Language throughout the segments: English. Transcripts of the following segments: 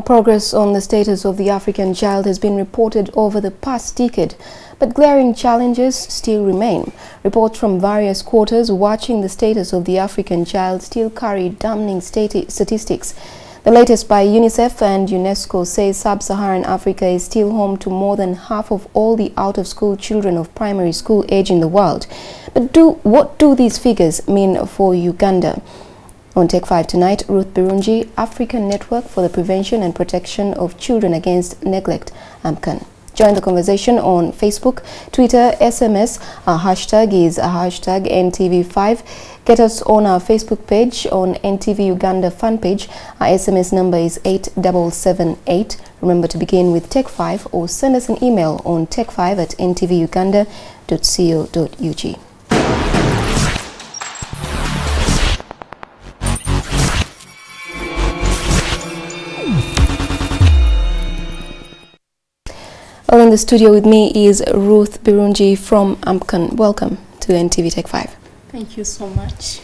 Progress on the status of the African child has been reported over the past decade, but glaring challenges still remain. Reports from various quarters watching the status of the African child still carry damning statistics. The latest by UNICEF and UNESCO says sub-Saharan Africa is still home to more than half of all the out-of-school children of primary school age in the world. But what do these figures mean for Uganda? On Take 5 tonight, Ruth Birungi, African Network for the Prevention and Protection of Children Against Neglect, ANNPCAN. Join the conversation on Facebook, Twitter, SMS. Our hashtag is hashtag NTV5. Get us on our Facebook page on NTV Uganda fan page. Our SMS number is 8778. Remember to begin with Take 5 or send us an email on take5@ntvuganda.co.ug. Well, in the studio with me is Ruth Birungi from ANNPCAN. Welcome to NTV Take 5. Thank you so much.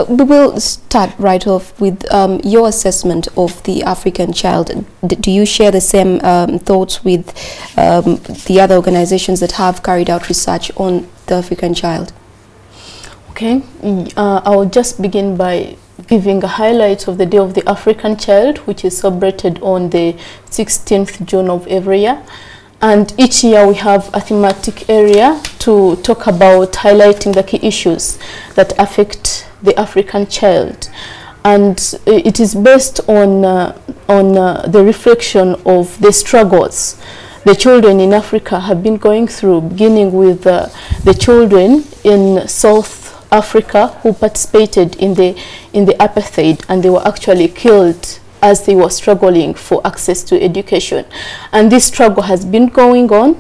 We will start right off with your assessment of the African child. Do you share the same thoughts with the other organizations that have carried out research on the African child? Okay, I'll just begin by giving a highlight of the Day of the African Child, which is celebrated on the 16th June of every year. And each year we have a thematic area to talk about highlighting the key issues that affect the African child. And it is based on the reflection of the struggles the children in Africa have been going through, beginning with the children in South Africa who participated in the apartheid, and they were actually killed as they were struggling for access to education. And this struggle has been going on.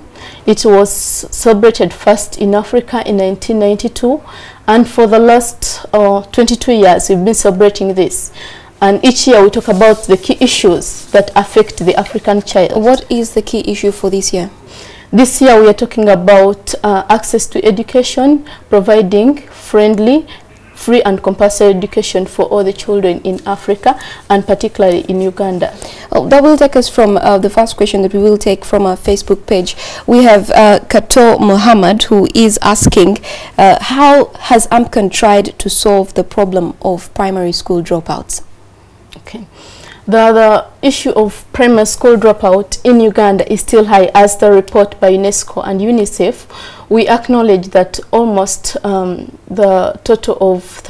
It was celebrated first in Africa in 1992, and for the last 22 years we've been celebrating this. And each year we talk about the key issues that affect the African child. What is the key issue for this year? This year we are talking about access to education, providing friendly, free and compulsory education for all the children in Africa, and particularly in Uganda. Oh, that will take us from the first question that we will take from our Facebook page. We have Kato Muhammad, who is asking, how has ANNPCAN tried to solve the problem of primary school dropouts? Okay. The issue of primary school dropout in Uganda is still high, as the report by UNESCO and UNICEF. We acknowledge that almost the total of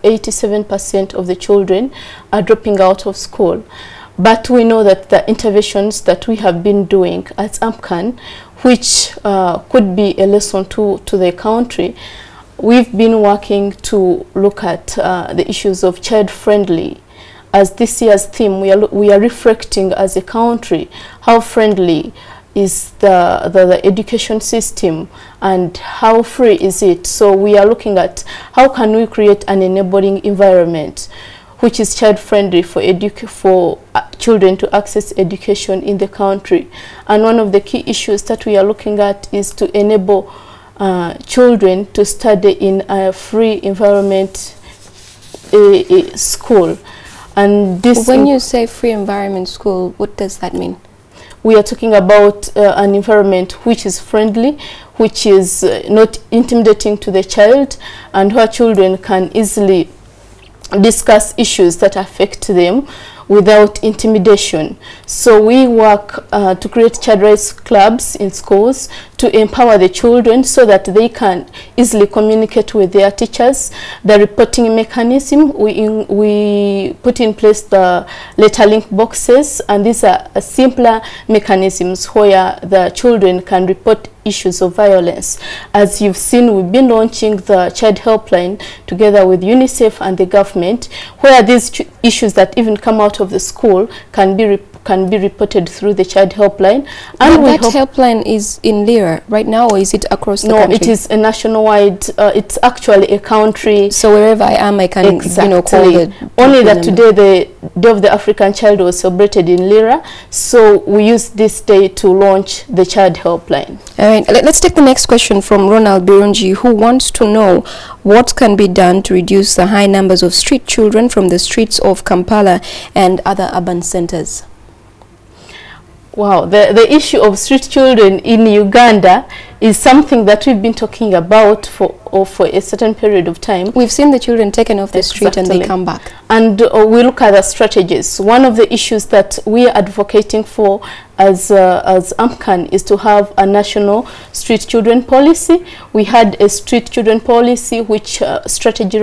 87% of the children are dropping out of school. But we know that the interventions that we have been doing at ANNPCAN, which could be a lesson to the country, we've been working to look at the issues of child-friendly. As this year's theme, we are reflecting as a country how friendly is the education system and how free is it. So we are looking at how can we create an enabling environment which is child-friendly for children to access education in the country. And one of the key issues that we are looking at is to enable children to study in a free environment school. And this, when you say free environment school, what does that mean? We are talking about an environment which is friendly, which is not intimidating to the child, and where children can easily discuss issues that affect them without intimidation. So we work to create child rights clubs in schools to empower the children so that they can easily communicate with their teachers. The reporting mechanism, we put in place the letter link boxes, and these are simpler mechanisms where the children can report issues of violence. As you've seen, we've been launching the child helpline together with UNICEF and the government, where these issues that even come out of the school can be reported through the child helpline. And that helpline is in Lira right now, or is it across the country? No, it is a nationwide. It's actually a country. So wherever I am, I can call the only that today the Day of the African Child was celebrated in Lira, so we use this day to launch the child helpline. All right, let's take the next question from Ruth Birungi, who wants to know what can be done to reduce the high numbers of street children from the streets of Kampala and other urban centers. Wow, the issue of street children in Uganda is something that we've been talking about for a certain period of time. We've seen the children taken off the street and they come back. And we look at the strategies. One of the issues that we are advocating for as ANNPCAN is to have a national street children policy. We had a street children policy, strategy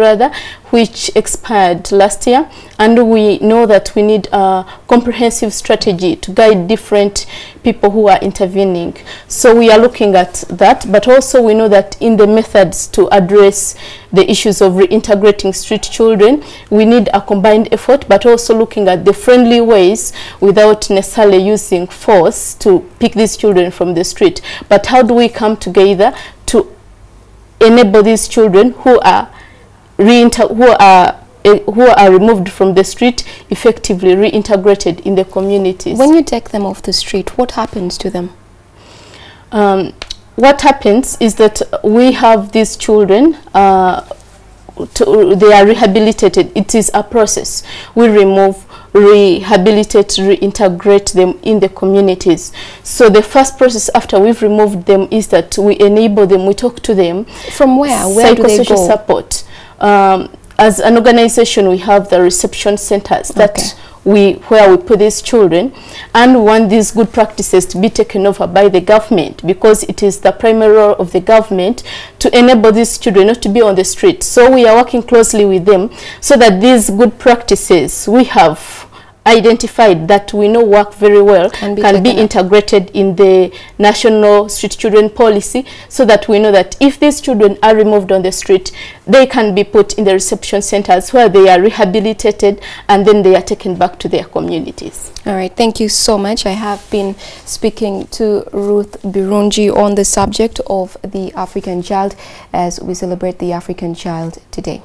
which expired last year, and we know that we need a comprehensive strategy to guide different people who are intervening. So we are looking at that, but also we know that in the methods to address the issues of reintegrating street children, we need a combined effort, but also looking at the friendly ways without necessarily using force to pick these children from the street. But how do we come together to enable these children who are removed from the street effectively reintegrated in the communities? When you take them off the street, what happens to them? What happens is that we have these children, they are rehabilitated. It is a process. We remove, rehabilitate, reintegrate them in the communities. So the first process after we've removed them is that we enable them, we talk to them. From where? Where do they go? Psychosocial support. As an organization, we have the reception centers that where we put these children, and we want these good practices to be taken over by the government, because it is the primary role of the government to enable these children not to be on the street. So we are working closely with them so that these good practices we have identified that we know work very well can be integrated in the national street children policy, so that we know that if these children are removed on the street, they can be put in the reception centers where they are rehabilitated and then they are taken back to their communities. All right, thank you so much. I have been speaking to Ruth Birungi on the subject of the African child as we celebrate the African child today.